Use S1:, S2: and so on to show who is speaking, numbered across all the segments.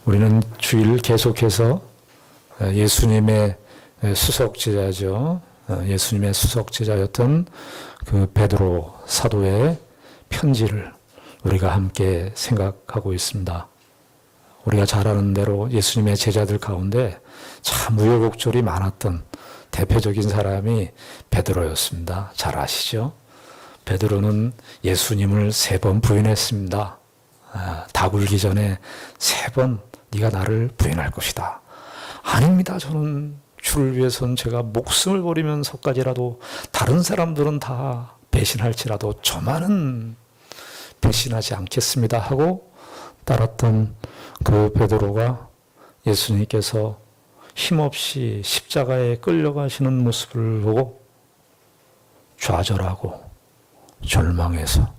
S1: 우리는 주일 계속해서 예수님의 수석 제자죠. 예수님의 수석 제자였던 그 베드로 사도의 편지를 우리가 함께 생각하고 있습니다. 우리가 잘 아는 대로 예수님의 제자들 가운데 참 우여곡절이 많았던 대표적인 사람이 베드로였습니다. 잘 아시죠? 베드로는 예수님을 3번 부인했습니다. 다 굴기 전에 3번 네가 나를 부인할 것이다. 아닙니다. 저는 주를 위해서는 제가 목숨을 버리면서까지라도 다른 사람들은 다 배신할지라도 저만은 배신하지 않겠습니다 하고 따랐던 그 베드로가 예수님께서 힘없이 십자가에 끌려가시는 모습을 보고 좌절하고 절망해서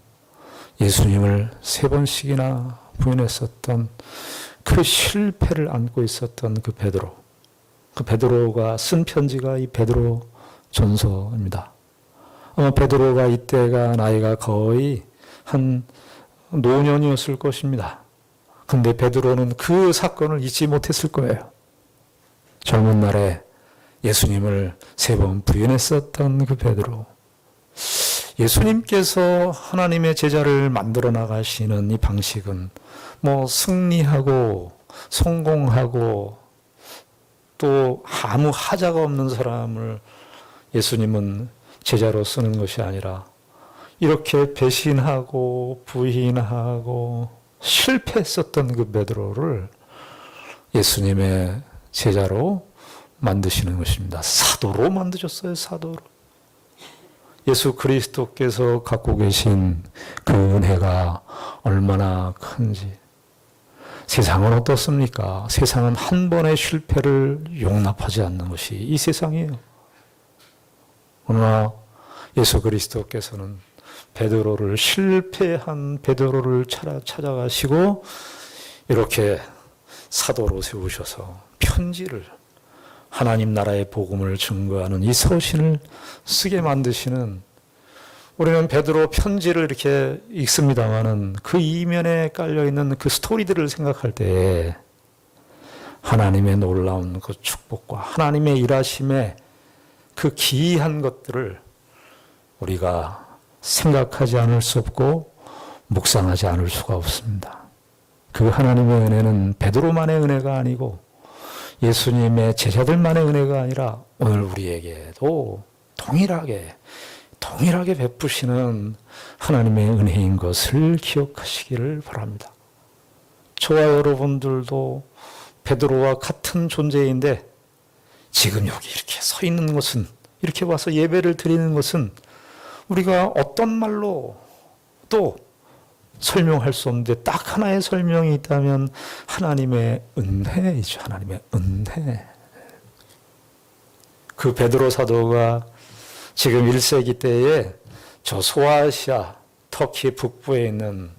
S1: 예수님을 3번씩이나 부인했었던 그 실패를 안고 있었던 그 베드로. 그 베드로가 쓴 편지가 이 베드로 전서입니다. 아마 베드로가 이때가 나이가 거의 한 노년이었을 것입니다. 근데 베드로는 그 사건을 잊지 못했을 거예요. 젊은 날에 예수님을 3번 부인했었던 그 베드로. 예수님께서 하나님의 제자를 만들어 나가시는 이 방식은 승리하고 성공하고 또 아무 하자가 없는 사람을 예수님은 제자로 쓰는 것이 아니라 이렇게 배신하고 부인하고 실패했었던 그 베드로를 예수님의 제자로 만드시는 것입니다. 사도로 만드셨어요. 사도로. 예수 그리스도께서 갖고 계신 그 은혜가 얼마나 큰지. 세상은 어떻습니까? 세상은 한 번의 실패를 용납하지 않는 것이 이 세상이에요. 그러나 예수 그리스도께서는 베드로를 실패한 베드로를 찾아가시고 이렇게 사도로 세우셔서 편지를 하나님 나라의 복음을 증거하는 이 서신을 쓰게 만드시는 우리는 베드로 편지를 이렇게 읽습니다마는 그 이면에 깔려있는 그 스토리들을 생각할 때 하나님의 놀라운 그 축복과 하나님의 일하심의 그 기이한 것들을 우리가 생각하지 않을 수 없고 묵상하지 않을 수가 없습니다. 그 하나님의 은혜는 베드로만의 은혜가 아니고 예수님의 제자들만의 은혜가 아니라 오늘 우리에게도 동일하게 베푸시는 하나님의 은혜인 것을 기억하시기를 바랍니다. 저와 여러분들도 베드로와 같은 존재인데 지금 여기 이렇게 서 있는 것은, 이렇게 와서 예배를 드리는 것은 우리가 어떤 말로 또 설명할 수 없는데 딱 하나의 설명이 있다면 하나님의 은혜이죠. 하나님의 은혜. 그 베드로 사도가 지금 1세기 때에 저 소아시아 터키 북부에 있는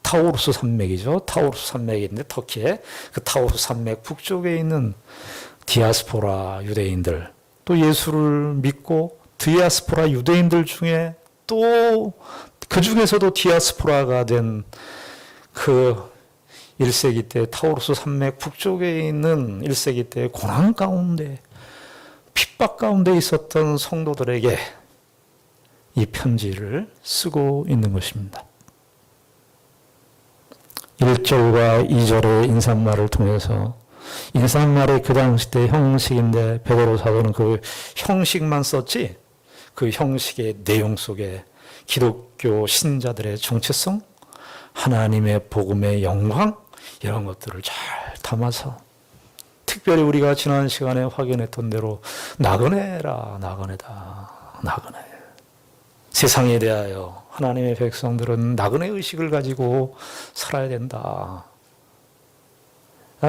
S1: 타우루스 산맥이죠. 타우루스 산맥인데 터키에 그 타우루스 산맥 북쪽에 있는 디아스포라 유대인들, 또 예수를 믿고 디아스포라 유대인들 중에 또 그 중에서도 디아스포라가 된 그 1세기 때 타우루스 산맥 북쪽에 있는 1세기 때 고난 가운데 핍박 가운데 있었던 성도들에게 이 편지를 쓰고 있는 것입니다. 1절과 2절의 인사말을 통해서, 인사말이 그 당시 때 형식인데 베드로 사도는 그 형식만 썼지 그 형식의 내용 속에 기독교 신자들의 정체성, 하나님의 복음의 영광, 이런 것들을 잘 담아서, 특별히 우리가 지난 시간에 확인했던 대로 나그네라, 나그네다, 나그네. 세상에 대하여 하나님의 백성들은 나그네 의식을 가지고 살아야 된다.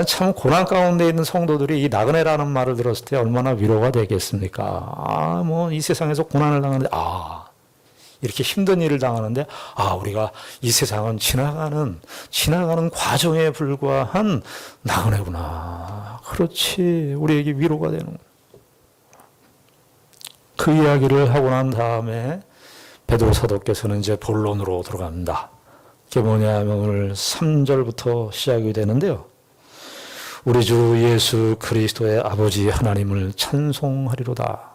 S1: 참 고난 가운데 있는 성도들이 이 나그네라는 말을 들었을 때 얼마나 위로가 되겠습니까? 이 세상에서 고난을 당하는데, 이렇게 힘든 일을 당하는데, 우리가 이 세상은 지나가는 과정에 불과한 나그네구나. 그렇지. 우리에게 위로가 되는 거예요. 그 이야기를 하고 난 다음에 베드로 사도께서는 이제 본론으로 들어갑니다. 그게 뭐냐면 오늘 3절부터 시작이 되는데요. 우리 주 예수 그리스도의 아버지 하나님을 찬송하리로다.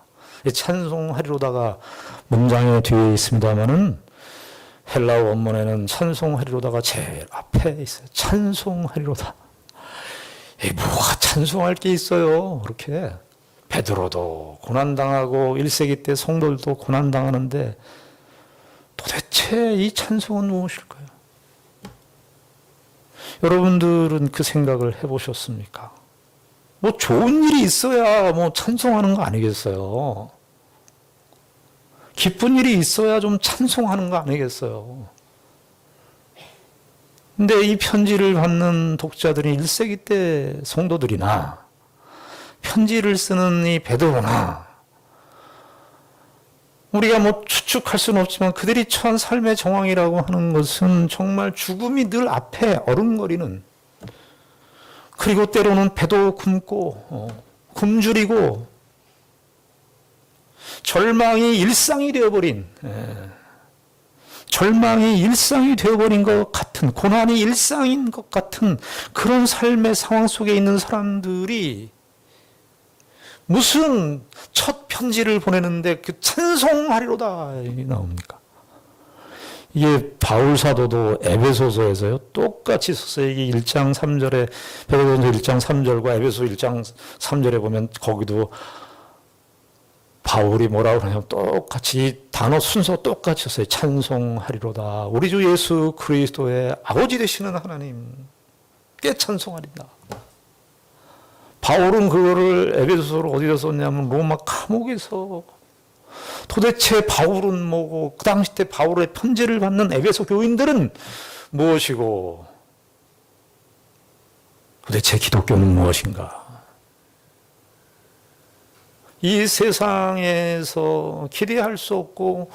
S1: 이 찬송하리로다가 문장에 뒤에 있습니다마는 헬라어 원문에는 찬송하리로다가 제일 앞에 있어요. 찬송하리로다. 뭐가 찬송할 게 있어요. 그렇게 베드로도 고난당하고 1세기 때 성도들도 고난당하는데 도대체 이 찬송은 무엇일까요? 여러분들은 그 생각을 해보셨습니까? 뭐 좋은 일이 있어야 뭐 찬송하는 거 아니겠어요? 기쁜 일이 있어야 좀 찬송하는 거 아니겠어요? 근데 이 편지를 받는 독자들이 1세기 때 성도들이나 편지를 쓰는 이 베드로나 우리가 뭐 추측할 수는 없지만 그들이 처한 삶의 정황이라고 하는 것은 정말 죽음이 늘 앞에 어른거리는, 그리고 때로는 배도 굶고 굶주리고 절망이 일상이 되어버린, 절망이 일상이 되어버린 것 같은, 고난이 일상인 것 같은 그런 삶의 상황 속에 있는 사람들이 무슨 첫 편지를 보내는데 그 찬송하리로다 나옵니까? 이게 바울 사도도 에베소서에서요 똑같이 썼어요. 이게 1장 3절에 베드로전서 1장 3절과 에베소 1장 3절에 보면 거기도 바울이 뭐라고 하냐면 똑같이 단어 순서 똑같이 썼어요. 찬송하리로다. 우리 주 예수 그리스도의 아버지 되시는 하나님께 찬송하리다. 바울은 그거를 에베소서로 어디다 썼냐면 로마 감옥에서, 도대체 바울은 뭐고 그 당시 때 바울의 편지를 받는 에베소 교인들은 무엇이고 도대체 기독교는 무엇인가? 이 세상에서 기대할 수 없고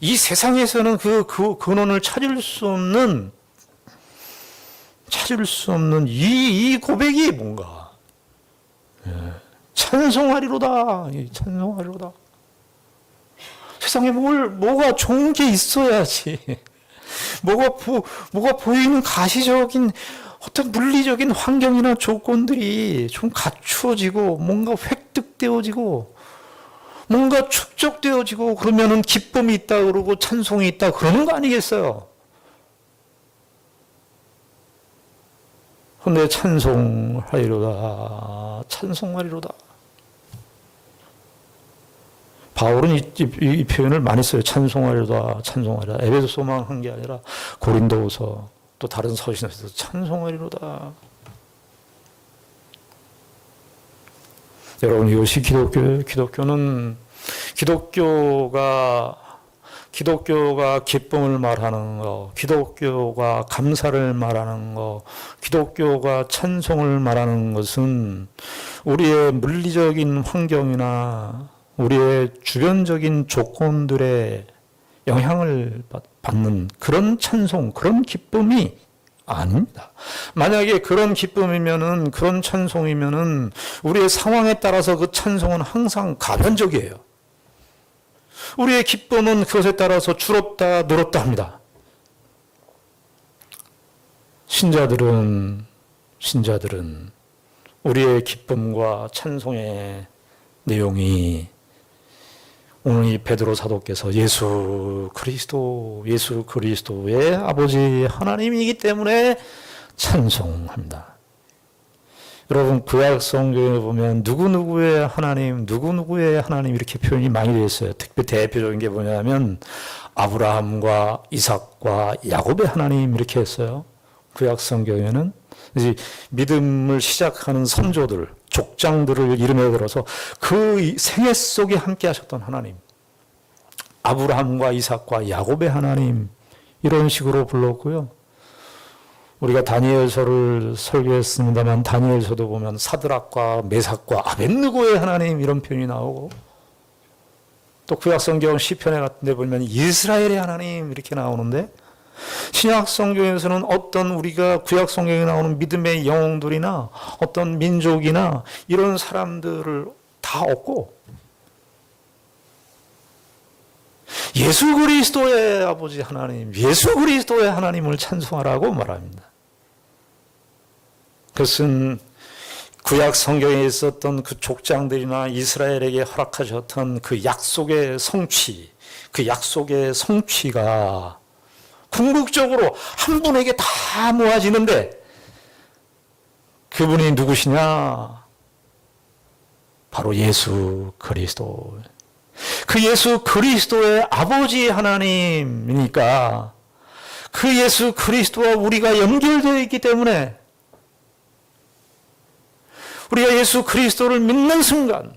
S1: 이 세상에서는 그 근원을 찾을 수 없는 이 고백이 뭔가? 찬송하리로다. 찬송하리로다. 세상에 뭐가 좋은 게 있어야지. 뭐가 보이는 가시적인 어떤 물리적인 환경이나 조건들이 좀 갖추어지고 뭔가 획득되어지고 뭔가 축적되어지고 그러면은 기쁨이 있다 그러고 찬송이 있다 그러는 거 아니겠어요? 그런데 찬송하리로다. 찬송하리로다. 바울은 이 표현을 많이 써요. 찬송하리로다. 찬송하리로다. 에베소서만 한 게 아니라 고린도후서 또 다른 서신에서도 찬송하리로다. 여러분, 이것이 기독교는 기독교가 기쁨을 말하는 거, 기독교가 감사를 말하는 거, 기독교가 찬송을 말하는 것은 우리의 물리적인 환경이나 우리의 주변적인 조건들의 영향을 받는 그런 찬송, 그런 기쁨이 아닙니다. 만약에 그런 기쁨이면은, 그런 찬송이면은 우리의 상황에 따라서 그 찬송은 항상 가변적이에요. 우리의 기쁨은 그것에 따라서 줄었다 늘었다 합니다. 신자들은 우리의 기쁨과 찬송의 내용이 오늘 이 베드로 사도께서 예수 그리스도의 아버지 하나님이기 때문에 찬송합니다. 여러분, 구약 성경에 보면 누구누구의 하나님 이렇게 표현이 많이 되어 있어요. 특히 대표적인 게 뭐냐면 아브라함과 이삭과 야곱의 하나님 이렇게 했어요. 구약 성경에는 이제 믿음을 시작하는 선조들, 족장들을 이름에 들어서 그 생애 속에 함께 하셨던 하나님, 아브라함과 이삭과 야곱의 하나님, 이런 식으로 불렀고요. 우리가 다니엘서를 설교했습니다만 다니엘서도 보면 사드락과 메삭과 아벳느고의 하나님 이런 표현이 나오고, 또 구약성경 시편에 같은 데 보면 이스라엘의 하나님 이렇게 나오는데, 신약성경에서는 어떤 우리가 구약성경에 나오는 믿음의 영웅들이나 어떤 민족이나 이런 사람들을 다 얻고 예수 그리스도의 아버지 하나님, 예수 그리스도의 하나님을 찬송하라고 말합니다. 그것은 구약 성경에 있었던 그 족장들이나 이스라엘에게 허락하셨던 그 약속의 성취, 그 약속의 성취가 궁극적으로 한 분에게 다 모아지는데 그분이 누구시냐? 바로 예수 그리스도. 그 예수 그리스도의 아버지 하나님이니까 그 예수 그리스도와 우리가 연결되어 있기 때문에 우리가 예수 그리스도를 믿는 순간,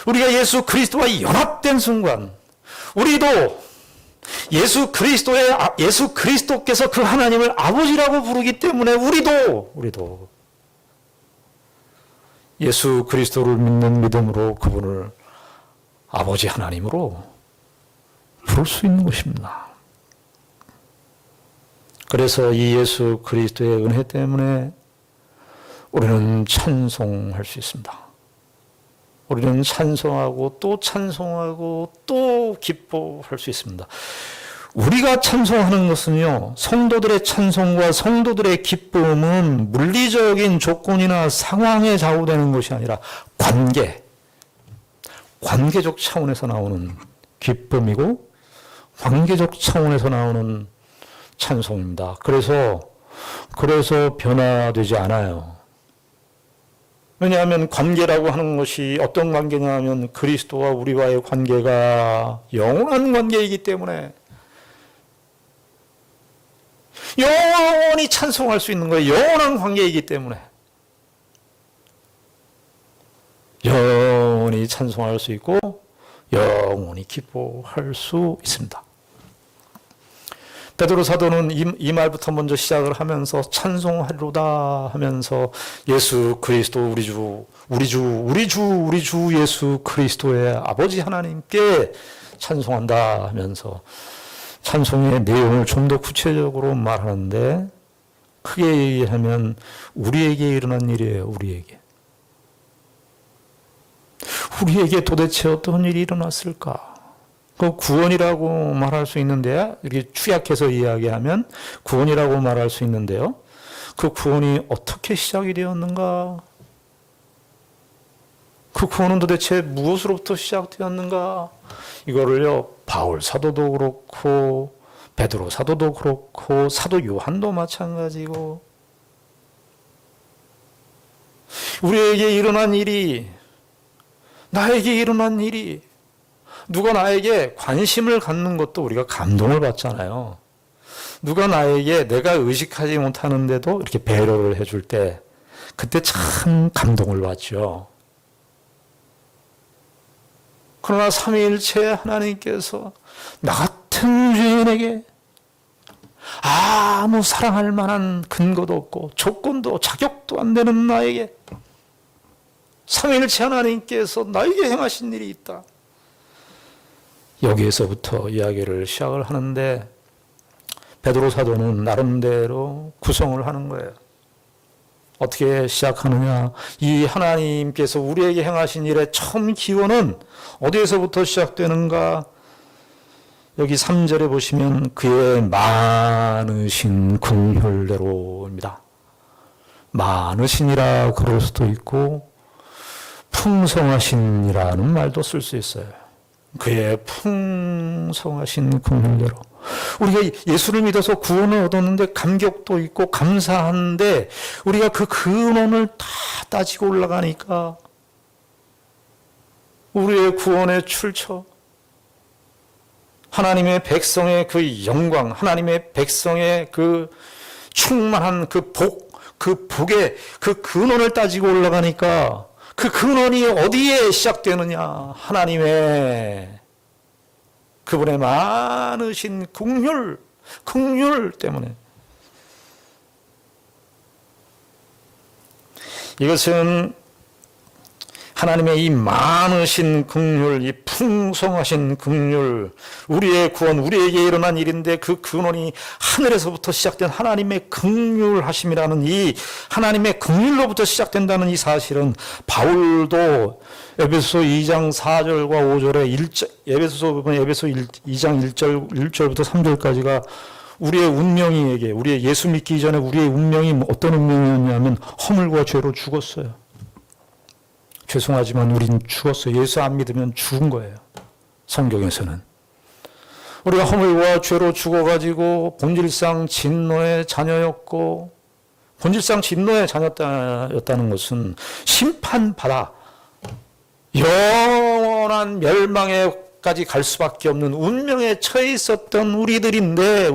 S1: 우리가 예수 그리스도와 연합된 순간, 우리도 예수 그리스도께서 그 하나님을 아버지라고 부르기 때문에 우리도 예수 그리스도를 믿는 믿음으로 그분을 아버지 하나님으로 부를 수 있는 것입니다. 그래서 이 예수 그리스도의 은혜 때문에 우리는 찬송할 수 있습니다. 우리는 찬송하고 또 찬송하고 또 기뻐할 수 있습니다. 우리가 찬송하는 것은요, 성도들의 찬송과 성도들의 기쁨은 물리적인 조건이나 상황에 좌우되는 것이 아니라 관계적 차원에서 나오는 기쁨이고 관계적 차원에서 나오는 찬송입니다. 그래서 변화되지 않아요. 왜냐하면 관계라고 하는 것이 어떤 관계냐 하면 그리스도와 우리와의 관계가 영원한 관계이기 때문에 영원히 찬송할 수 있는 거예요. 영원한 관계이기 때문에 영원히 찬송할 수 있고 영원히 기뻐할 수 있습니다. 베드로 사도는 이 말부터 먼저 시작을 하면서 찬송하리로다 하면서 예수 그리스도 우리 주 예수 그리스도의 아버지 하나님께 찬송한다 하면서 찬송의 내용을 좀 더 구체적으로 말하는데 크게 얘기하면 우리에게 일어난 일이에요. 우리에게 도대체 어떤 일이 일어났을까? 그 구원이라고 말할 수 있는데 이렇게 추약해서 이야기하면 구원이라고 말할 수 있는데요. 그 구원이 어떻게 시작이 되었는가? 그 구원은 도대체 무엇으로부터 시작되었는가? 이거를요, 바울 사도도 그렇고 베드로 사도도 그렇고 사도 요한도 마찬가지고 우리에게 일어난 일이, 나에게 일어난 일이, 누가 나에게 관심을 갖는 것도 우리가 감동을 받잖아요. 누가 나에게 내가 의식하지 못하는데도 이렇게 배려를 해줄 때 그때 참 감동을 받죠. 그러나 삼위일체 하나님께서 나 같은 죄인에게 아무 사랑할 만한 근거도 없고 조건도 자격도 안 되는 나에게 삼위일체 하나님께서 나에게 행하신 일이 있다. 여기에서부터 이야기를 시작을 하는데 베드로 사도는 나름대로 구성을 하는 거예요. 어떻게 시작하느냐? 이 하나님께서 우리에게 행하신 일의 처음 기원은 어디에서부터 시작되는가? 여기 3절에 보시면 그의 많으신 긍휼대로입니다. 많으신이라 그럴 수도 있고 풍성하신이라는 말도 쓸 수 있어요. 그의 풍성하신 긍휼대로. 우리가 예수를 믿어서 구원을 얻었는데 감격도 있고 감사한데 우리가 그 근원을 다 따지고 올라가니까 우리의 구원의 출처, 하나님의 백성의 그 영광, 하나님의 백성의 그 충만한 그 복의 그 근원을 따지고 올라가니까 그 근원이 어디에 시작되느냐? 하나님의 그분의 많으신 긍휼 때문에. 이것은 하나님의 이 많으신 긍휼, 이 풍성하신 긍휼, 우리의 구원, 우리에게 일어난 일인데 그 근원이 하늘에서부터 시작된 하나님의 긍휼하심이라는 이 하나님의 긍휼로부터 시작된다는 이 사실은 바울도 에베소 2장 4절과 5절에 에베소 2장 1절부터 3절까지가 우리의 운명이에게, 우리의 예수 믿기 전에 우리의 운명이 어떤 운명이었냐면 허물과 죄로 죽었어요. 죄송하지만 우린 죽었어요. 예수 안 믿으면 죽은 거예요. 성경에서는. 우리가 허물과 죄로 죽어가지고 본질상 진노의 자녀였고, 본질상 진노의 자녀였다는 것은 심판받아 영원한 멸망에까지 갈 수밖에 없는 운명에 처해 있었던 우리들인데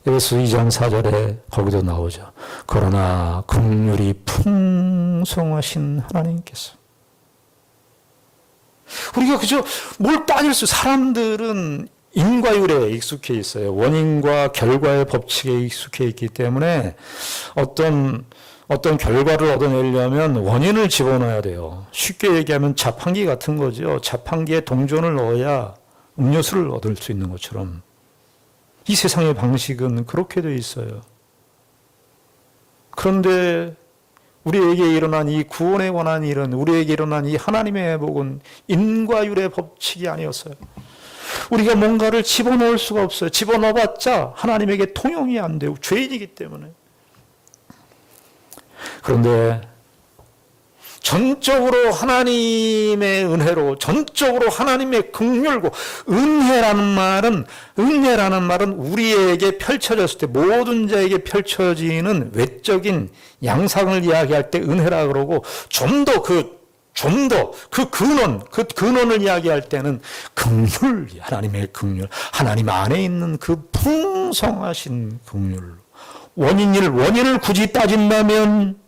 S1: 에베소 2장 4절에 거기도 나오죠. 그러나 긍휼이 풍성하신 하나님께서, 우리가 그저 뭘 따질 수, 사람들은 인과율에 익숙해 있어요. 원인과 결과의 법칙에 익숙해 있기 때문에 어떤 결과를 얻어내려면 원인을 집어넣어야 돼요. 쉽게 얘기하면 자판기 같은 거죠. 자판기에 동전을 넣어야 음료수를 얻을 수 있는 것처럼 이 세상의 방식은 그렇게 되어 있어요. 그런데 우리에게 일어난 이 구원에 관한 일은, 우리에게 일어난 이 하나님의 회복은 인과율의 법칙이 아니었어요. 우리가 뭔가를 집어넣을 수가 없어요. 집어넣어봤자 하나님에게 통용이 안 되고 죄인이기 때문에. 그런데 전적으로 하나님의 은혜로, 전적으로 하나님의 긍휼고, 은혜라는 말은 우리에게 펼쳐졌을 때, 모든 자에게 펼쳐지는 외적인 양상을 이야기할 때 은혜라 그러고, 좀 더 그 근원을 이야기할 때는 긍휼, 하나님의 긍휼, 하나님 안에 있는 그 풍성하신 긍휼. 원인을 굳이 따진다면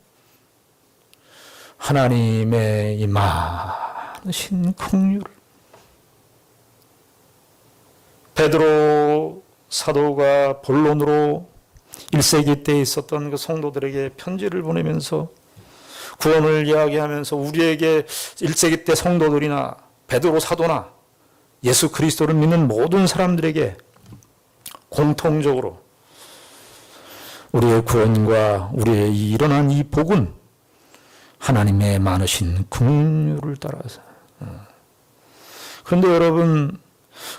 S1: 하나님의 이 많으신 긍휼. 베드로 사도가 본론으로 1세기 때 있었던 그 성도들에게 편지를 보내면서 구원을 이야기하면서 우리에게 1세기 때 성도들이나 베드로 사도나 예수 그리스도를 믿는 모든 사람들에게 공통적으로 우리의 구원과 우리의 일어난 이 복은 하나님의 많으신 긍휼을 따라서. 그런데 여러분,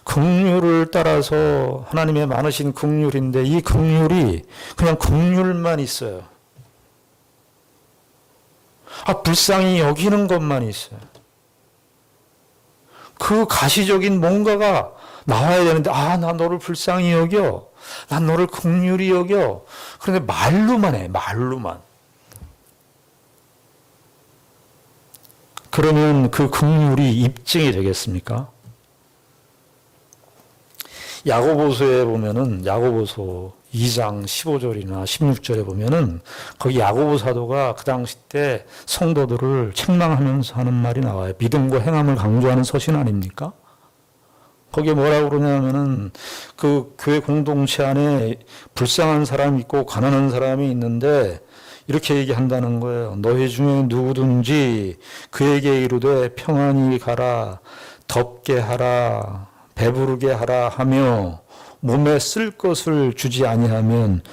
S1: 긍휼을 따라서 하나님의 많으신 긍휼인데 이 긍휼이 그냥 긍휼만 있어요. 불쌍히 여기는 것만 있어요. 그 가시적인 뭔가가 나와야 되는데, 나 너를 불쌍히 여겨. 난 너를 긍휼히 여겨. 그런데 말로만 해, 말로만. 그러면 그 긍휼이 입증이 되겠습니까? 야고보서에 보면은, 야고보서 2장 15절이나 16절에 보면은 거기 야고보 사도가 그 당시 때 성도들을 책망하면서 하는 말이 나와요. 믿음과 행함을 강조하는 서신 아닙니까? 거기에 뭐라고 그러냐면은 그 교회 공동체 안에 불쌍한 사람이 있고 가난한 사람이 있는데 이렇게 얘기한다는 거예요. 너희 중에 누구든지 그에게 이르되 평안히 가라, 덥게 하라, 배부르게 하라 하며 몸에 쓸 것을 주지 아니하면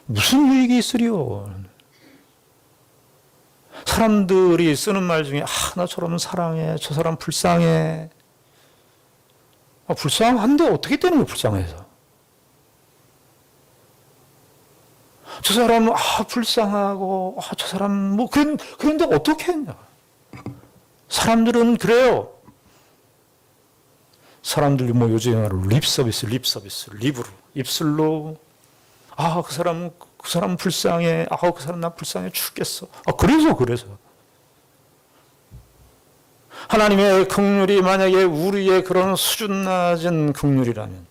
S1: 무슨 유익이 있으리요? 사람들이 쓰는 말 중에 나 저러면 사랑해, 저 사람 불쌍해. 불쌍한데 어떻게 되는 거야, 불쌍해서. 저 사람은 불쌍하고 저 사람 뭐 그런데 어떻게 했냐. 사람들은 그래요. 사람들이 뭐 요즘 말로 립 서비스, 립으로, 입술로 그 사람 불쌍해. 그 사람 나 불쌍해 죽겠어. 그래서 하나님의 긍휼이 만약에 우리의 그런 수준 낮은 긍휼이라면,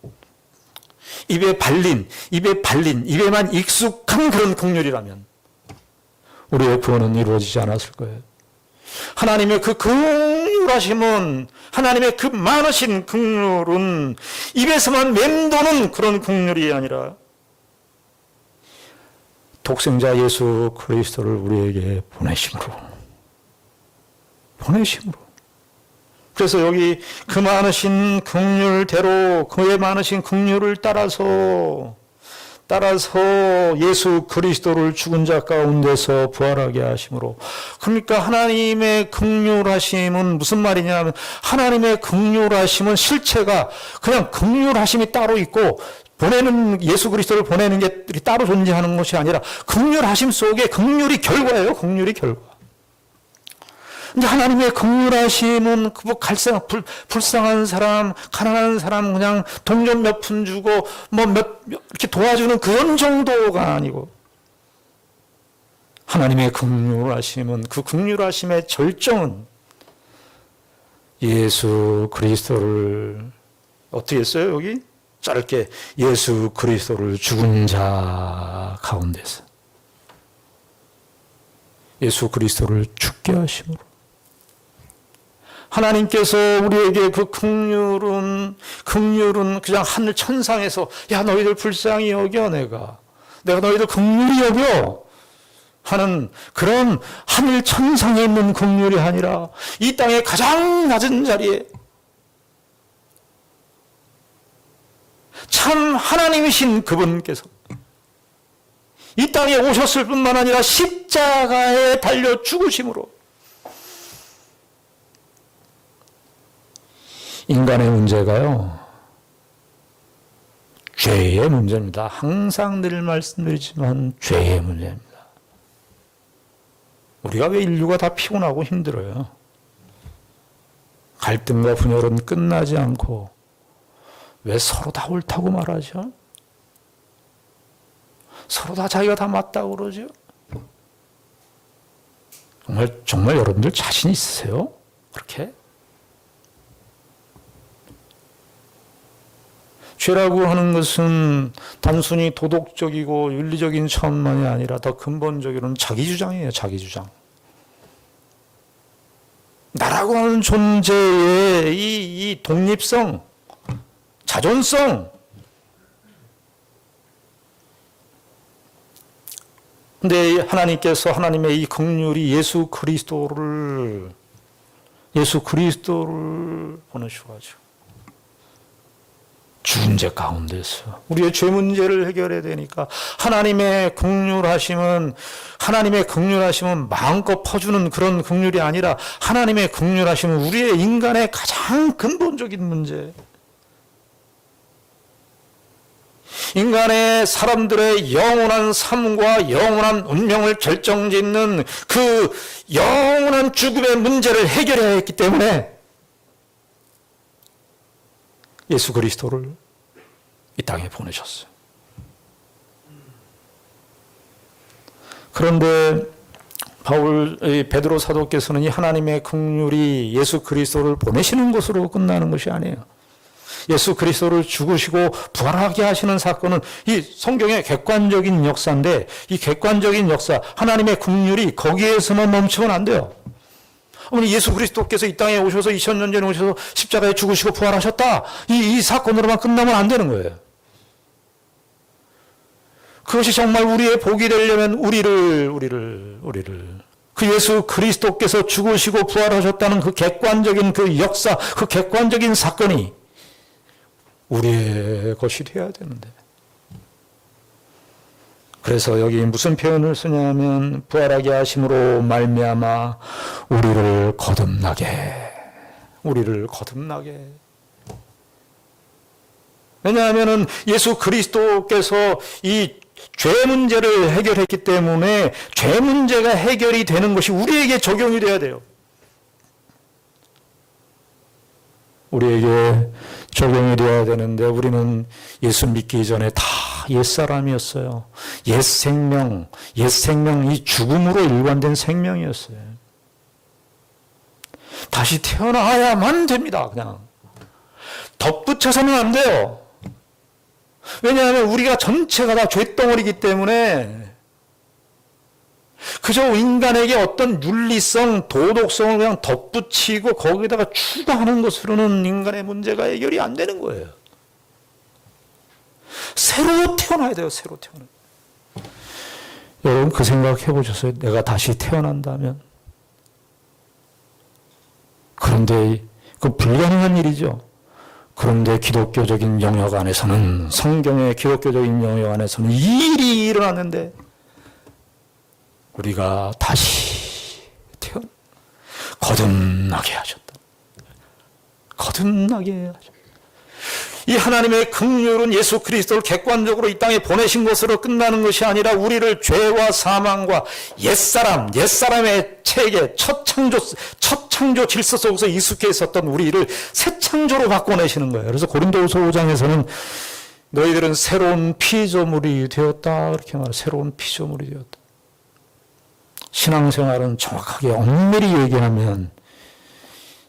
S1: 입에만 익숙한 그런 긍휼이라면 우리의 구원은 이루어지지 않았을 거예요. 하나님의 그 긍휼하심은, 하나님의 그 많으신 긍휼은 입에서만 맴도는 그런 긍휼이 아니라 독생자 예수 그리스도를 우리에게 보내심으로. 그래서 여기 그 많으신 긍휼대로, 그의 많으신 긍휼을 따라서 따라서 예수 그리스도를 죽은 자 가운데서 부활하게 하심으로. 그러니까 하나님의 긍휼하심은 무슨 말이냐면, 하나님의 긍휼하심은 실체가 그냥 긍휼하심이 따로 있고 보내는 예수 그리스도를 보내는 게 따로 존재하는 것이 아니라 긍휼하심 속에 긍휼이 결과예요. 긍휼이 결과. 근데 하나님의 긍휼하심은 불쌍한 사람, 가난한 사람 그냥 돈 좀 몇 푼 주고 이렇게 도와주는 그런 정도가 아니고, 하나님의 긍휼하심은, 그 긍휼하심의 절정은 예수 그리스도를 어떻게 했어요? 여기 짧게 예수 그리스도를 죽은 자 가운데서 예수 그리스도를 죽게 하심으로. 하나님께서 우리에게 그 긍휼은 그냥 하늘 천상에서 야 너희들 불쌍히 여겨 내가 너희들 긍휼히 여겨 하는 그런 하늘 천상에 있는 긍휼이 아니라 이 땅의 가장 낮은 자리에 참 하나님이신 그분께서 이 땅에 오셨을 뿐만 아니라 십자가에 달려 죽으심으로 인간의 문제가요, 죄의 문제입니다. 항상 늘 말씀드리지만 죄의 문제입니다. 우리가 왜 인류가 다 피곤하고 힘들어요? 갈등과 분열은 끝나지 않고 왜 서로 다 옳다고 말하죠? 서로 다 자기가 다 맞다고 그러죠? 정말 여러분들 자신 있으세요? 그렇게? 죄라고 하는 것은 단순히 도덕적이고 윤리적인 차원만이 아니라 더 근본적으로는 자기주장이에요. 자기주장. 나라고 하는 존재의 이 독립성, 자존성. 근데 하나님께서 하나님의 이 긍휼이 예수 그리스도를 보내셔가지고 죽은 죄 가운데서 우리의 죄 문제를 해결해야 되니까 하나님의 긍휼하심은 마음껏 퍼주는 그런 긍휼이 아니라 하나님의 긍휼하심은 우리의 인간의 가장 근본적인 문제, 인간의 사람들의 영원한 삶과 영원한 운명을 결정짓는 그 영원한 죽음의 문제를 해결해야 했기 때문에 예수 그리스도를 이 땅에 보내셨어요. 그런데 베드로 사도께서는 이 하나님의 긍휼이 예수 그리스도를 보내시는 것으로 끝나는 것이 아니에요. 예수 그리스도를 죽으시고 부활하게 하시는 사건은 이 성경의 객관적인 역사인데, 이 객관적인 역사, 하나님의 긍휼이 거기에서만 멈추면 안 돼요. 어머니 예수 그리스도께서 이 땅에 오셔서 2000년 전에 오셔서 십자가에 죽으시고 부활하셨다. 이 사건으로만 끝나면 안 되는 거예요. 그것이 정말 우리의 복이 되려면 우리를 그 예수 그리스도께서 죽으시고 부활하셨다는 그 객관적인 그 역사, 그 객관적인 사건이 우리의 것이 되어야 되는데. 그래서 여기 무슨 표현을 쓰냐면 부활하게 하심으로 말미암아 우리를 거듭나게. 왜냐하면은 예수 그리스도께서 이 죄 문제를 해결했기 때문에 죄 문제가 해결이 되는 것이 우리에게 적용이 돼야 돼요. 우리에게 적용이 되어야 되는데 우리는 예수 믿기 전에 다 옛사람이었어요. 옛 생명, 이 죽음으로 일관된 생명이었어요. 다시 태어나야만 됩니다. 그냥 덧붙여서는 안 돼요. 왜냐하면 우리가 전체가 다 죄덩어리이기 때문에 그저 인간에게 어떤 윤리성, 도덕성을 그냥 덧붙이고 거기다가 추가하는 것으로는 인간의 문제가 해결이 안 되는 거예요. 새로 태어나야 돼요. 새로 태어나. 여러분 그 생각 해보셨어요? 내가 다시 태어난다면? 그런데 그 불가능한 일이죠. 그런데 기독교적인 영역 안에서는, 성경의 기독교적인 영역 안에서는 이 일이 일어났는데 우리가 다시 거듭나게 하셨다. 거듭나게 하셨다. 이 하나님의 긍휼은 예수 그리스도를 객관적으로 이 땅에 보내신 것으로 끝나는 것이 아니라 우리를 죄와 사망과 옛사람의 체계, 첫 창조 질서 속에서 익숙해 있었던 우리를 새 창조로 바꿔내시는 거예요. 그래서 고린도후서 5장에서는 너희들은 새로운 피조물이 되었다, 그렇게 말해요. 새로운 피조물이 되었다. 신앙생활은 정확하게 엄밀히 얘기하면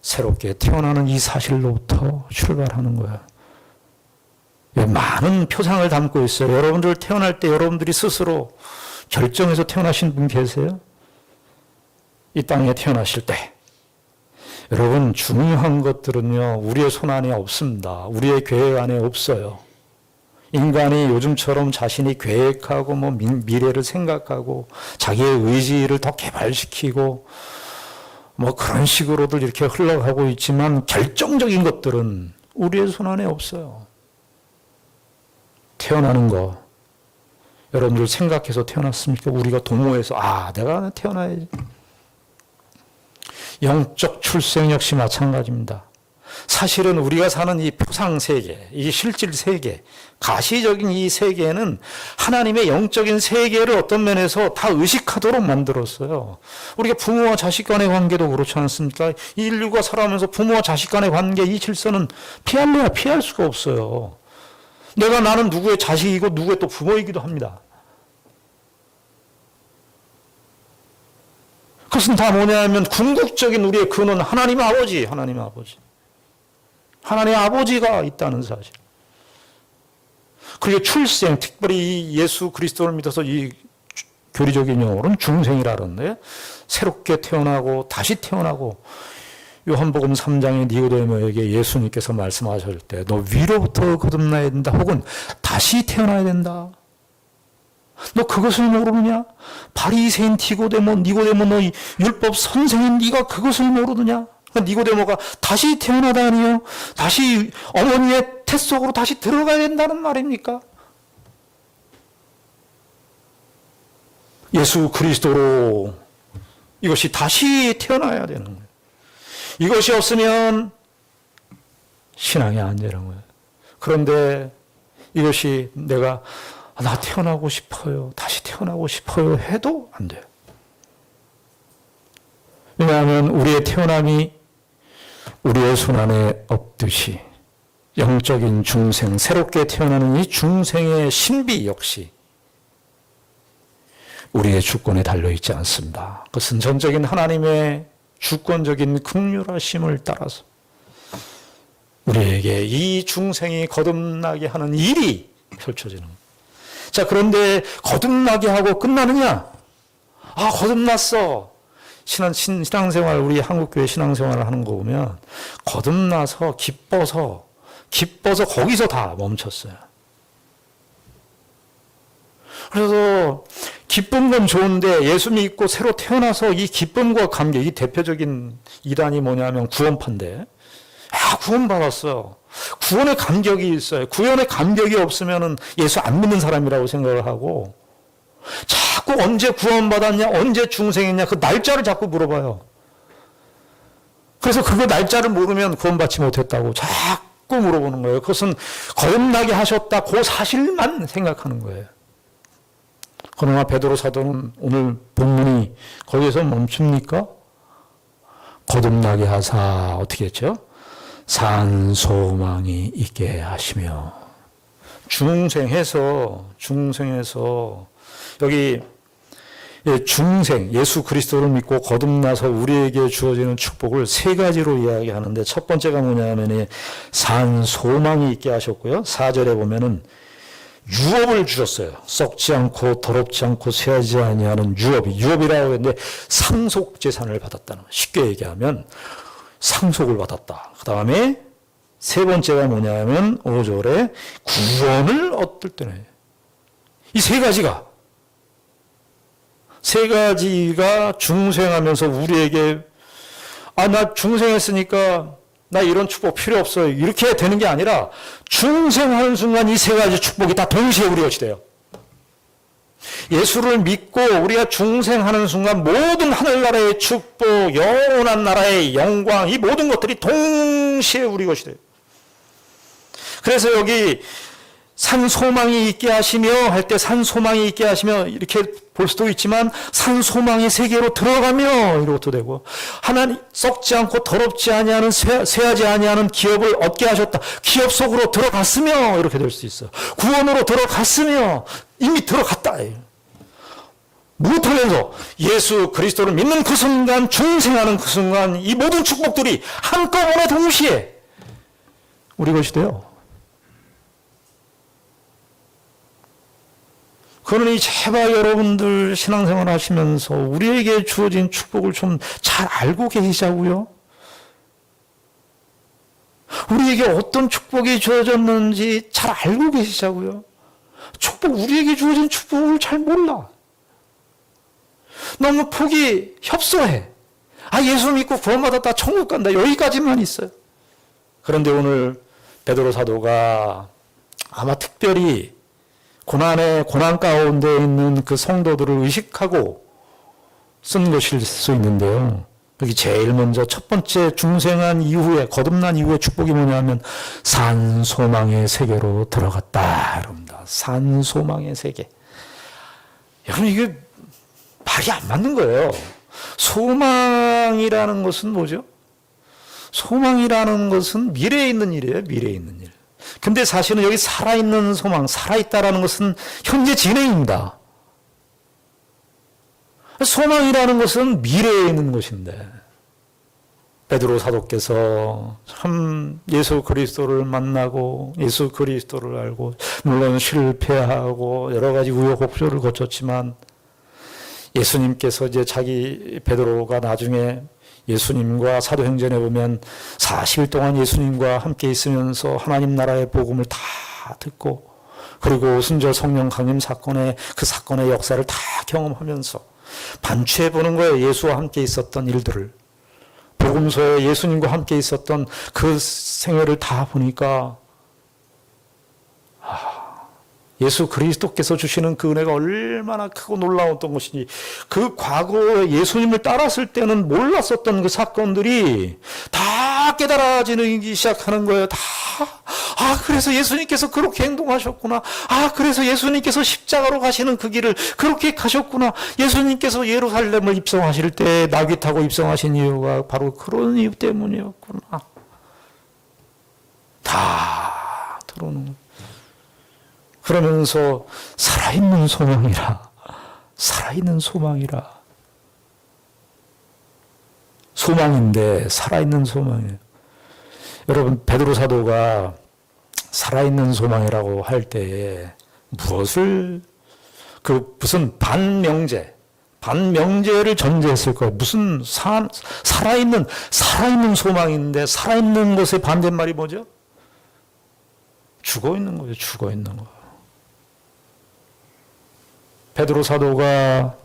S1: 새롭게 태어나는 이 사실로부터 출발하는 거야. 많은 표상을 담고 있어요. 여러분들 태어날 때 여러분들이 스스로 결정해서 태어나신 분 계세요? 이 땅에 태어나실 때 여러분, 중요한 것들은요, 우리의 손 안에 없습니다. 우리의 계획 안에 없어요. 인간이 요즘처럼 자신이 계획하고 미래를 생각하고 자기의 의지를 더 개발시키고 그런 식으로들 이렇게 흘러가고 있지만 결정적인 것들은 우리의 손 안에 없어요. 태어나는 거 여러분들 생각해서 태어났습니까? 우리가 도모해서 내가 태어나야지. 영적 출생 역시 마찬가지입니다. 사실은 우리가 사는 이 표상 세계, 이 실질 세계, 가시적인 이 세계는 하나님의 영적인 세계를 어떤 면에서 다 의식하도록 만들었어요. 우리가 부모와 자식 간의 관계도 그렇지 않습니까? 이 인류가 살아가면서 부모와 자식 간의 관계, 이 질서는 피할 수가 없어요. 나는 누구의 자식이고 누구의 또 부모이기도 합니다. 그것은 다 뭐냐면 궁극적인 우리의 근원 하나님 아버지. 하나님의 아버지가 있다는 사실. 그리고 출생, 특별히 예수 그리스도를 믿어서 이 교리적인 용어로는 중생이라 그러는데 새롭게 태어나고 다시 태어나고 요한복음 3장의 니고데모에게 예수님께서 말씀하실 때 너 위로부터 거듭나야 된다 혹은 다시 태어나야 된다. 너 그것을 모르느냐? 바리새인 니고데모 너 율법 선생인 네가 그것을 모르느냐? 니고데모가 다시 태어나다니요? 다시 어머니의 태 속으로 다시 들어가야 된다는 말입니까? 예수 그리스도로 이것이 다시 태어나야 되는 거예요. 이것이 없으면 신앙이 안 되는 거예요. 그런데 이것이 내가 나 태어나고 싶어요. 다시 태어나고 싶어요. 해도 안 돼요. 왜냐하면 우리의 태어남이 우리의 손 안에 없듯이 영적인 중생, 새롭게 태어나는 이 중생의 신비 역시 우리의 주권에 달려있지 않습니다. 그것은 전적인 하나님의 주권적인 긍휼하심을 따라서 우리에게 이 중생이 거듭나게 하는 일이 펼쳐지는 거예요. 자, 그런데 거듭나게 하고 끝나느냐? 거듭났어. 신앙생활, 우리 한국교회 신앙생활을 하는 거 보면 거듭나서 기뻐서 거기서 다 멈췄어요. 그래서 기쁜 건 좋은데 예수 믿고 새로 태어나서 이 기쁨과 감격, 이 대표적인 이단이 뭐냐면 구원파인데 구원받았어요. 구원의 감격이 있어요. 구원의 감격이 없으면 예수 안 믿는 사람이라고 생각을 하고 자꾸 언제 구원받았냐, 언제 중생했냐 그 날짜를 자꾸 물어봐요. 그래서 그거 날짜를 모르면 구원받지 못했다고 자꾸 물어보는 거예요. 그것은 거듭나게 하셨다 그 사실만 생각하는 거예요. 그러나 베드로 사도는 오늘 본문이 거기에서 멈춥니까? 거듭나게 하사 어떻게 했죠? 산 소망이 있게 하시며 중생해서 여기 중생 예수 그리스도를 믿고 거듭나서 우리에게 주어지는 축복을 세 가지로 이야기하는데 첫 번째가 뭐냐면 산 소망이 있게 하셨고요. 4절에 보면은 유업을 주셨어요. 썩지 않고 더럽지 않고 쇠하지 아니하는 유업이라고 했는데 상속 재산을 받았다는 거예요. 쉽게 얘기하면 상속을 받았다. 그 다음에 세 번째가 뭐냐면 5절에 구원을 얻을 때네. 이 세 가지가 중생하면서 우리에게 나 중생했으니까 나 이런 축복 필요 없어요. 이렇게 되는 게 아니라 중생하는 순간 이 세 가지 축복이 다 동시에 우리 것이 돼요. 예수를 믿고 우리가 중생하는 순간 모든 하늘나라의 축복, 영원한 나라의 영광, 이 모든 것들이 동시에 우리 것이 돼요. 그래서 여기 산 소망이 있게 하시며 할 때 산 소망이 있게 하시며 이렇게 볼 수도 있지만 산 소망의 세계로 들어가며 이것도 되고 하나님 썩지 않고 더럽지 아니하는 쇠하지 아니하는 기업을 얻게 하셨다. 기업 속으로 들어갔으며 이렇게 될 수 있어. 구원으로 들어갔으며 이미 들어갔다. 무엇하면서 예수 그리스도를 믿는 그 순간 중생하는 그 순간 이 모든 축복들이 한꺼번에 동시에 우리 것이 돼요. 그러니 제발 여러분들 신앙생활 하시면서 우리에게 주어진 축복을 좀 잘 알고 계시자고요. 우리에게 어떤 축복이 주어졌는지 잘 알고 계시자고요. 우리에게 주어진 축복을 잘 몰라. 너무 폭이 협소해. 예수 믿고 구원받았다 천국 간다 여기까지만 있어요. 그런데 오늘 베드로 사도가 아마 특별히 고난 가운데 있는 그 성도들을 의식하고 쓴 것일 수 있는데요. 여기 제일 먼저 첫 번째 중생한 이후에 거듭난 이후에 축복이 뭐냐면 산 소망의 세계로 들어갔다. 이럽니다. 산 소망의 세계. 여러분 이게 말이 안 맞는 거예요. 소망이라는 것은 뭐죠? 소망이라는 것은 미래에 있는 일이에요. 미래에 있는 일. 근데 사실은 여기 살아있는 소망, 살아있다라는 것은 현재 진행입니다. 소망이라는 것은 미래에 있는 것인데 베드로 사도께서 참 예수 그리스도를 만나고 예수 그리스도를 알고 물론 실패하고 여러 가지 우여곡절을 거쳤지만 예수님께서 이제 자기 베드로가 나중에 예수님과 사도행전에 보면 40일 동안 예수님과 함께 있으면서 하나님 나라의 복음을 다 듣고 그리고 순절 성령 강림 사건의 그 사건의 역사를 다 경험하면서 반추해 보는 거예요. 예수와 함께 있었던 일들을. 복음서에 예수님과 함께 있었던 그 생애를 다 보니까 예수 그리스도께서 주시는 그 은혜가 얼마나 크고 놀라웠던 것인지 그 과거에 예수님을 따랐을 때는 몰랐었던 그 사건들이 다 깨달아지기 시작하는 거예요. 그래서 예수님께서 그렇게 행동하셨구나. 그래서 예수님께서 십자가로 가시는 그 길을 그렇게 가셨구나. 예수님께서 예루살렘을 입성하실 때 나귀 타고 입성하신 이유가 바로 그런 이유 때문이었구나. 다 들어오는 거예요. 그러면서 살아있는 소망이라. 소망인데 살아있는 소망이에요. 여러분 베드로 사도가 살아있는 소망이라고 할 때에 무슨 반명제를 전제했을 거예요. 무슨 살아있는 소망인데 살아있는 것의 반대말이 뭐죠? 죽어있는 거예요. 죽어있는 거. 베드로 사도가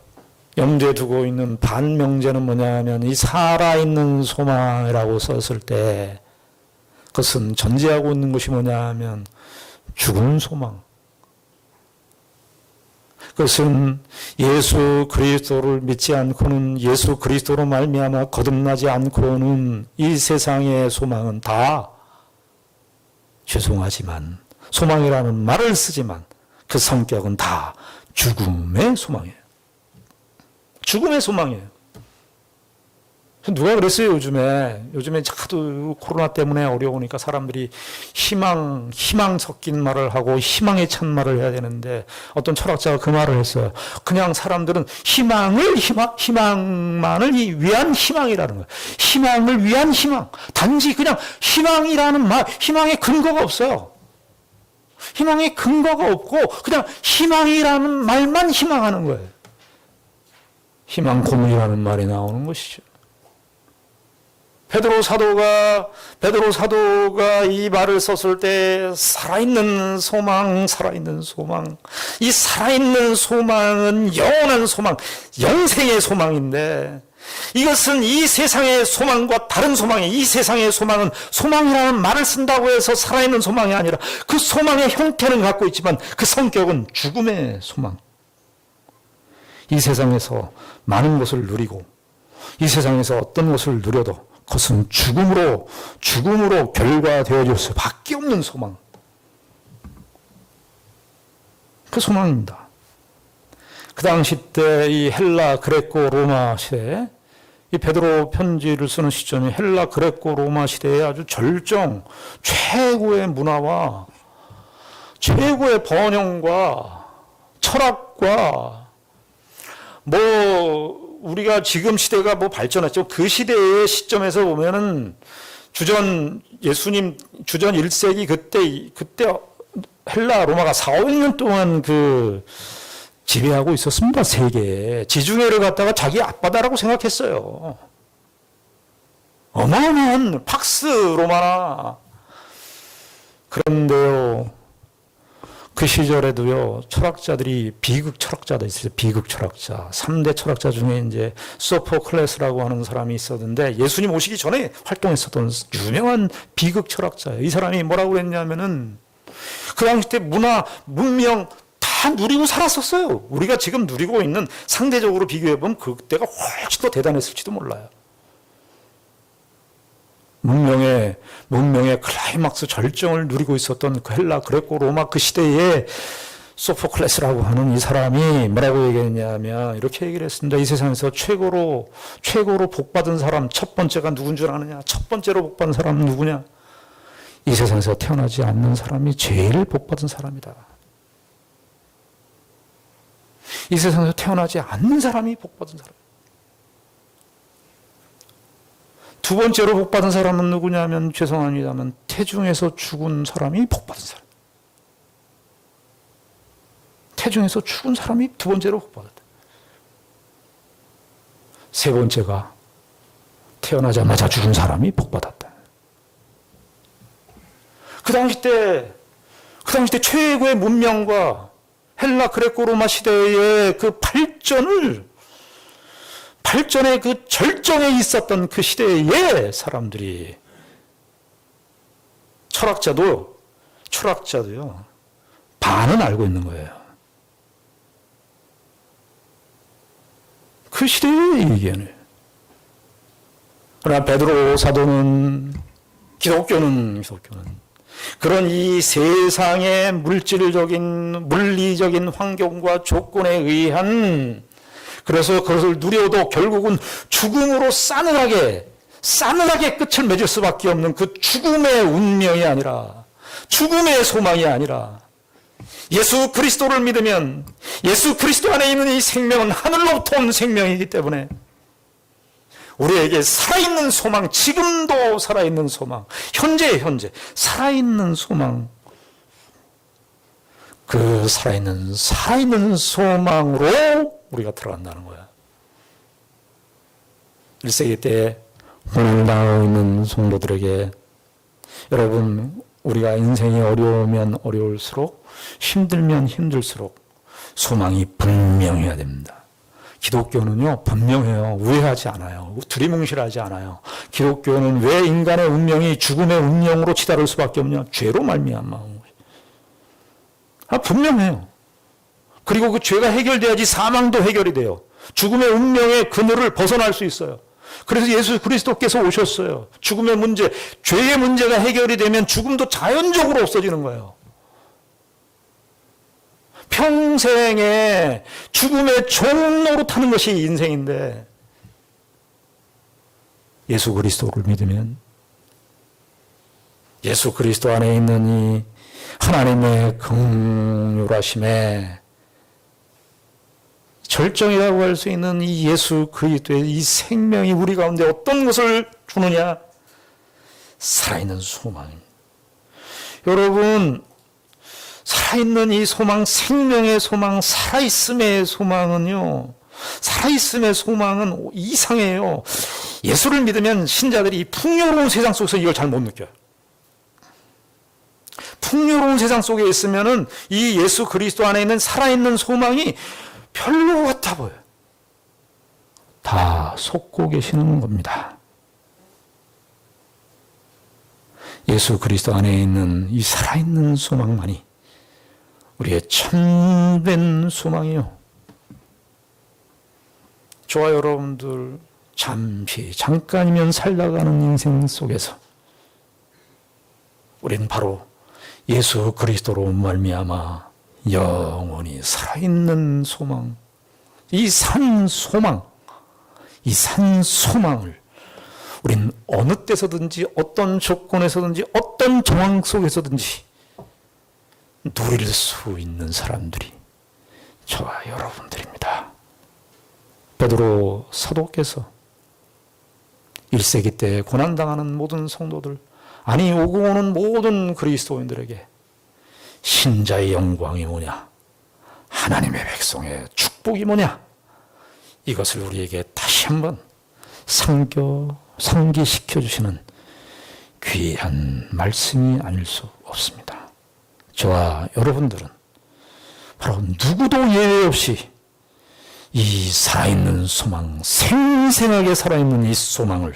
S1: 염두에 두고 있는 반명제는 뭐냐면 이 살아있는 소망이라고 썼을 때 그것은 전제하고 있는 것이 뭐냐면 죽은 소망. 그것은 예수 그리스도를 믿지 않고는 예수 그리스도로 말미암아 거듭나지 않고는 이 세상의 소망은 다 죄송하지만 소망이라는 말을 쓰지만 그 성격은 다 죽음의 소망이에요. 죽음의 소망이에요. 누가 그랬어요, 요즘에 하도 코로나 때문에 어려우니까 사람들이 희망 섞인 말을 하고 희망에 찬 말을 해야 되는데 어떤 철학자가 그 말을 했어요. 그냥 사람들은 희망만을 위한 희망이라는 거예요. 희망을 위한 희망. 단지 그냥 희망이라는 말, 희망의 근거가 없어요. 희망의 근거가 없고 그냥 희망이라는 말만 희망하는 거예요. 희망 고문이라는 말이 나오는 것이죠. 베드로 사도가 이 말을 썼을 때 살아있는 소망. 이 살아있는 소망은 영원한 소망, 영생의 소망인데 이것은 이 세상의 소망과 다른 소망이, 이 세상의 소망은 소망이라는 말을 쓴다고 해서 살아있는 소망이 아니라 그 소망의 형태는 갖고 있지만 그 성격은 죽음의 소망. 이 세상에서 많은 것을 누리고 이 세상에서 어떤 것을 누려도 그것은 죽음으로 결과되어질 수밖에 없는 소망. 그 소망입니다. 그 당시 때 이 헬라 그레코 로마 시대에 이 베드로 편지를 쓰는 시점이 헬라 그레코 로마 시대의 아주 절정, 최고의 문화와 최고의 번영과 철학과 우리가 지금 시대가 발전했죠. 그 시대의 시점에서 보면은 예수님 주전 1세기 그때 헬라 로마가 4~5년 동안 지배하고 있었습니다. 세계에. 지중해를 갖다가 자기 앞바다라고 생각했어요. 어마어마한 팍스 로마나. 그런데요, 그 시절에도요, 철학자들이 비극 철학자도 있어요. 비극 철학자. 3대 철학자 중에 이제 소포클레스라고 하는 사람이 있었는데 예수님 오시기 전에 활동했었던 유명한 비극 철학자예요. 이 사람이 뭐라고 그랬냐면은 그 당시 때 문화, 문명 다 누리고 살았었어요. 우리가 지금 누리고 있는 상대적으로 비교해보면 그때가 훨씬 더 대단했을지도 몰라요. 문명의 클라이막스 절정을 누리고 있었던 그 헬라 그레코 로마 그 시대에 소포클레스라고 하는 이 사람이 뭐라고 얘기했냐면 이렇게 얘기를 했습니다. 이 세상에서 최고로 복받은 사람 첫 번째가 누군 줄 아느냐? 첫 번째로 복받은 사람은 누구냐? 이 세상에서 태어나지 않는 사람이 제일 복받은 사람이다. 이 세상에서 태어나지 않는 사람이 복받은 사람. 두 번째로 복받은 사람은 누구냐면 죄송합니다만 태중에서 죽은 사람이 복받은 사람. 태중에서 죽은 사람이 두 번째로 복받았다. 세 번째가 태어나자마자 죽은 사람이 복받았다. 그 당시 때 최고의 문명과 헬라 그레코 로마 시대의 그 발전의 그 절정에 있었던 그 시대의 사람들이 철학자도요 반은 알고 있는 거예요. 그 시대의 의견을. 그러나 베드로 사도는 기독교는 그런 이 세상의 물리적인 환경과 조건에 의한 그래서 그것을 누려도 결국은 죽음으로 싸늘하게 끝을 맺을 수밖에 없는 그 죽음의 운명이 아니라 죽음의 소망이 아니라 예수 그리스도를 믿으면 예수 그리스도 안에 있는 이 생명은 하늘로부터 온 생명이기 때문에 우리에게 살아있는 소망, 지금도 살아있는 소망, 현재 살아있는 소망, 그 살아있는 소망으로 우리가 들어간다는 거야. 1세기 때 고난을 당하고 있는 성도들에게 여러분, 우리가 인생이 어려우면 어려울수록 힘들면 힘들수록 소망이 분명해야 됩니다. 기독교는요, 분명해요. 우회하지 않아요. 두리뭉실하지 않아요. 기독교는 왜 인간의 운명이 죽음의 운명으로 치달을 수밖에 없냐? 죄로 말미암아. 분명해요. 그리고 그 죄가 해결돼야지 사망도 해결이 돼요. 죽음의 운명의 그늘을 벗어날 수 있어요. 그래서 예수 그리스도께서 오셨어요. 죽음의 문제, 죄의 문제가 해결이 되면 죽음도 자연적으로 없어지는 거예요. 평생에 죽음의 종 노릇하는 것이 인생인데 예수 그리스도를 믿으면 예수 그리스도 안에 있는 이 하나님의 긍휼하심에 절정이라고 할 수 있는 이 예수 그리스도의 이 생명이 우리 가운데 어떤 것을 주느냐? 살아있는 소망입니다. 여러분, 살아있는 이 소망, 생명의 소망, 살아있음의 소망은요, 살아있음의 소망은 이상해요. 예수를 믿으면 신자들이 이 풍요로운 세상 속에서 이걸 잘 못 느껴요. 풍요로운 세상 속에 있으면은 이 예수 그리스도 안에 있는 살아있는 소망이 별로 같아 보여요. 다 다 속고 계시는 겁니다. 예수 그리스도 안에 있는 이 살아있는 소망만이 우리의 참된 소망이요. 저와 여러분들 잠깐이면 살다가는 인생 속에서 우리는 바로 예수 그리스도로 말미암아 영원히 살아있는 소망, 이 산 소망을 우리는 어느 때서든지 어떤 조건에서든지 어떤 정황 속에서든지 누릴 수 있는 사람들이 저와 여러분들입니다. 베드로 사도께서 1세기 때 고난당하는 모든 성도들, 아니 오고 오는 모든 그리스도인들에게 신자의 영광이 뭐냐, 하나님의 백성의 축복이 뭐냐, 이것을 우리에게 다시 한번 상기시켜 주시는 귀한 말씀이 아닐 수 없습니다. 저와 여러분들은 바로 누구도 예외 없이 이 살아있는 소망, 생생하게 살아있는 이 소망을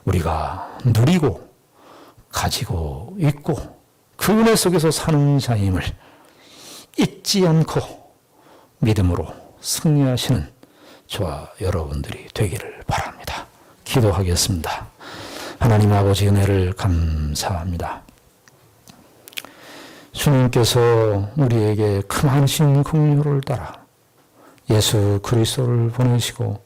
S1: 우리가 누리고 가지고 있고 그 은혜 속에서 사는 자임을 잊지 않고 믿음으로 승리하시는 저와 여러분들이 되기를 바랍니다. 기도하겠습니다. 하나님 아버지 은혜를 감사합니다. 주님께서 우리에게 크하신 긍휼을 따라 예수 그리스도를 보내시고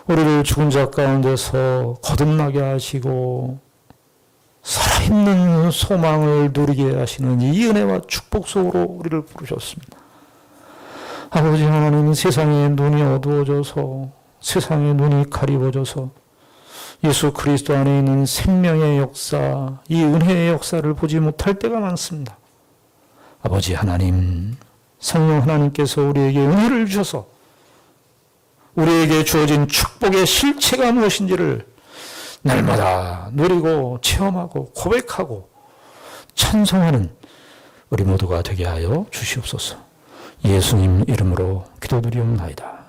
S1: 우리를 죽은 자 가운데서 거듭나게 하시고 살아있는 소망을 누리게 하시는 이 은혜와 축복 속으로 우리를 부르셨습니다. 아버지 하나님, 세상의 눈이 어두워져서, 세상의 눈이 가리워져서 예수 그리스도 안에 있는 생명의 역사, 이 은혜의 역사를 보지 못할 때가 많습니다. 아버지 하나님, 성령 하나님께서 우리에게 은혜를 주셔서 우리에게 주어진 축복의 실체가 무엇인지를 날마다 누리고 체험하고 고백하고 찬송하는 우리 모두가 되게 하여 주시옵소서. 예수님 이름으로 기도드리옵나이다.